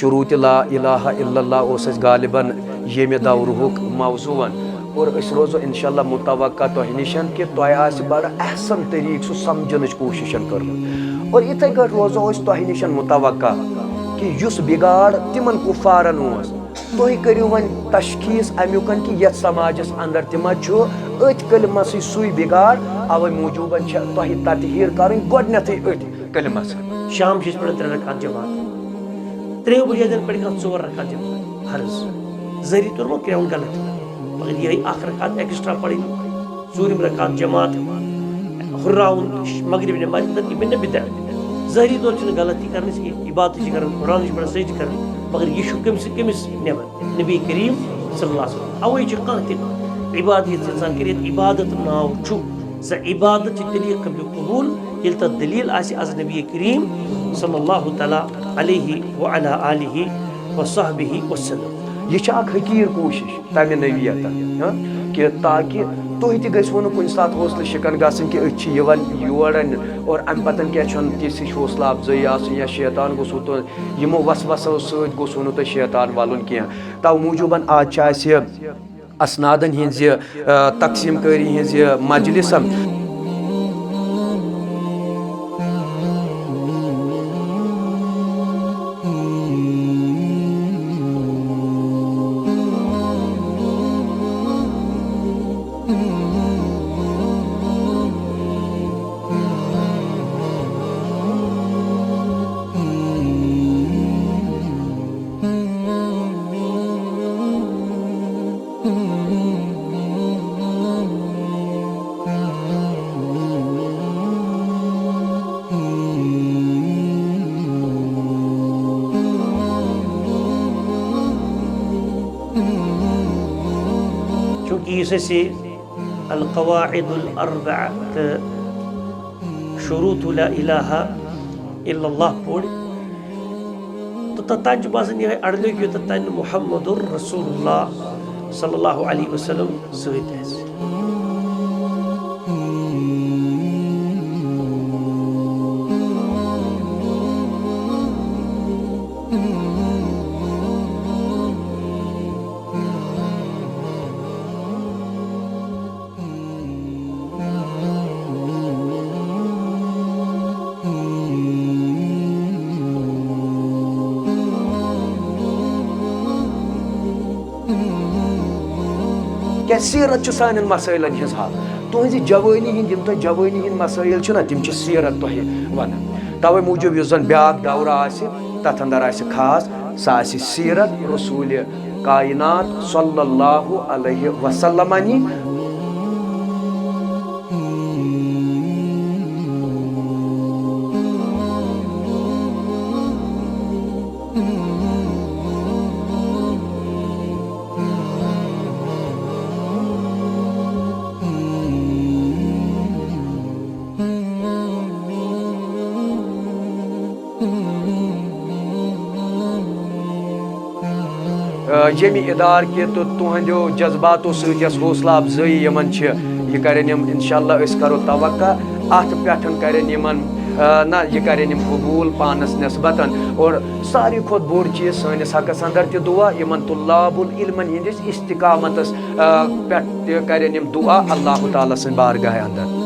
شروط لا الہ الا اللہ اس غالباً یمہ دورہک موضوع اور اس روزو انشاءاللہ متوقع تہ نشن کہ تہ آسہ بڑا احسن طریق سہ سمجھنچ کوشش کرمت اور اتھے کٹ روزو اس تہ نشن متوقع کہ یس بگاڑ تمن کفارن اوس تُہۍ کٔرِو وۄنۍ تشخیص امیُکن کہ یتھ سماجس اندر تِمن چھُ أتھۍ کلمسٕے سُے بگاڑ اوے موجوٗبن چھِ تۄہہِ تطہیٖر کَرٕنۍ گۄڈنٮ۪تھٕے أتھۍ کلمس شام چھِ پڑھان 3 رکعت جماعت 3 بجے دن پڑھ 4 رکعت جماعت فرض ذریعہ تورمو کرون غلط مگر یہی 1 رکعت ایکسٹرا پڑھیں 4 رکعت جماعت ہراؤن مغرب نماز یہ بنہ بدعت ظاہری طور چھنہ غلطی کرنس کی عبادت چھ کرن قرآن چھ پڑھان سجدہ کرن مگر یہ چھُ کٔمِس نٮ۪بر نبی کریم صلی اللہ علیہ وسلم اوے چھُ کانٛہہ تہِ عبادت ییٚلہِ انسان کٔرِتھ عبادت ناو چھُ سۄ عبادت چھِ تیٚلہِ قبل قبول ییٚلہِ تتھ دلیل آسہِ از نبی کریم صلی اللہ تعالیٰ علیہ وعلی آلہ وصحبہ وسلم یہ چھِ اکھ حقیٖر کوشش تمہِ نوعیت کہ تاکہ تُہۍ تہِ گٔژھِو نہٕ کُنہِ ساتہٕ حوصلہٕ شکن گژھٕنۍ کہ أسۍ چھِ یِوان یور اور امہِ پتن کیٛاہ چھُنہٕ تِژھ ہِش حوصلہٕ افضٲیی آسٕنۍ یا شیطان گوٚژھوُ تُہۍ یِمو وسوسو سۭتۍ گوٚژھوُ نہٕ تۄہہِ شیطان ولُن کینٛہہ تو موٗجوٗبن آز چھِ اسہِ اسنادن ہِنٛز یہِ تقسیٖم کٲری ہِنٛز یہِ مجلس چونکہ اس سے القواعد الاربع شروط لا الہ الا اللہ پوڑ تو تتان باسان یہ اڑلو کہ تتان محمد رسول اللہ صلی اللہ علیہ وسلم سۭتۍ آسہِ کیا سیرت چھُ سانٮ۪ن مسٲیلن ہٕنٛز حل تُہنٛزِ جوٲنی ہٕنٛدۍ یِم تۄہہِ جوٲنی ہٕنٛدۍ مسٲیل چھِنہ تِم چھِ سیرت تۄہہِ ونان توے موٗجوٗب یُس زن بیٛاکھ دورٕ آسہِ تتھ اندر آسہِ خاص سۄ آسہِ سیرت رسوٗلِ کائنات صلی اللہ علیہ وسلم ییٚمہِ ادار کہِ تہٕ تُہنٛدیو جذباتو سۭتۍ یۄس حوصلہ افضٲیی یِمن چھِ یہِ کرن یِم انشاءاللہ أسۍ کرو توقع اتھ پٮ۪ٹھ کرن یِمن نہ یہ کرن یِم قبوٗل پانس نسبتن اور ساروی کھۄتہٕ بوٚڑ چیٖز سٲنِس حقس اندر تہِ دعا یِمن طلاب العلمن ہِنٛدِس استقامتس پٮ۪ٹھ تہِ کرن یِم دعا اللہ تعالیٰ سٕنٛدِ بارگاہ اندر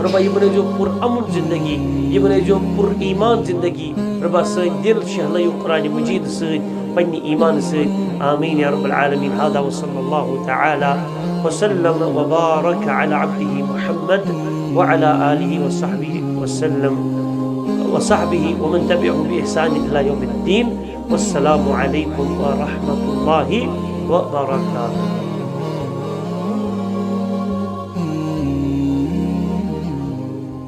ربا یہ بنائیو پر امن زندگی یہ بنائیو پر ایمان زندگی ربا سن دل شہلائیو قرآن مجید سن پنی ایمان سن آمین یا رب العالمین هذا وصلی اللہ تعالی وسلم وبارک علی عبده محمد وعلى آله وصحبه وسلم وصحبه ومن تبعه بإحسان إلى يوم الدين والسلام عليكم ورحمة الله وبركاته.